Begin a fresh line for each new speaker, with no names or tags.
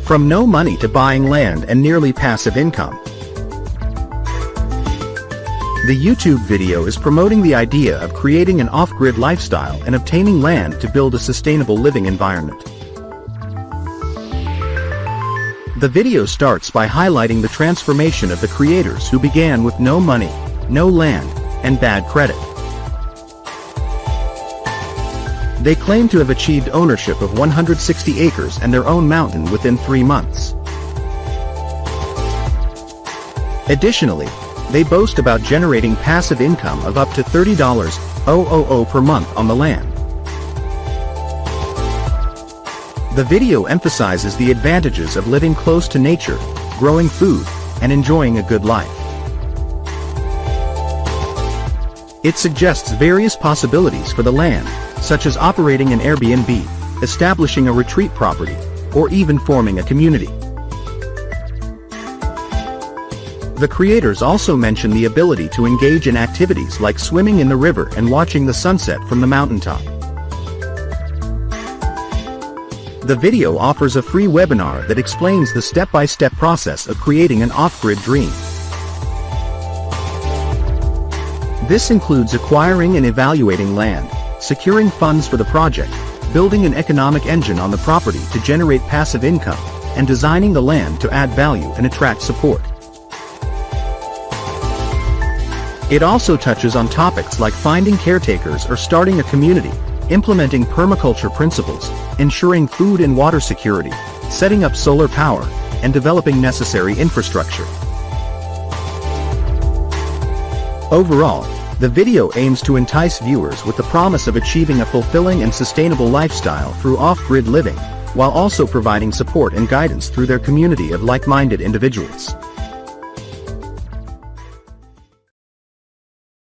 From no money to buying land and nearly passive income. The YouTube video is promoting the idea of creating an off-grid lifestyle and obtaining land to build a sustainable living environment. The video starts by highlighting the transformation of the creators who began with no money, no land, and bad credit. They claim to have achieved ownership of 160 acres and their own mountain within 3 months. Additionally, they boast about generating passive income of up to $30,000 per month on the land. The video emphasizes the advantages of living close to nature, growing food, and enjoying a good life. It suggests various possibilities for the land, such as operating an Airbnb, establishing a retreat property, or even forming a community. The creators also mention the ability to engage in activities like swimming in the river and watching the sunset from the mountaintop. The video offers a free webinar that explains the step-by-step process of creating an off-grid dream. This includes acquiring and evaluating land, securing funds for the project, building an economic engine on the property to generate passive income, and designing the land to add value and attract support. It also touches on topics like finding caretakers or starting a community, implementing permaculture principles, ensuring food and water security, setting up solar power, and developing necessary infrastructure. Overall, the video aims to entice viewers with the promise of achieving a fulfilling and sustainable lifestyle through off-grid living, while also providing support and guidance through their community of like-minded individuals.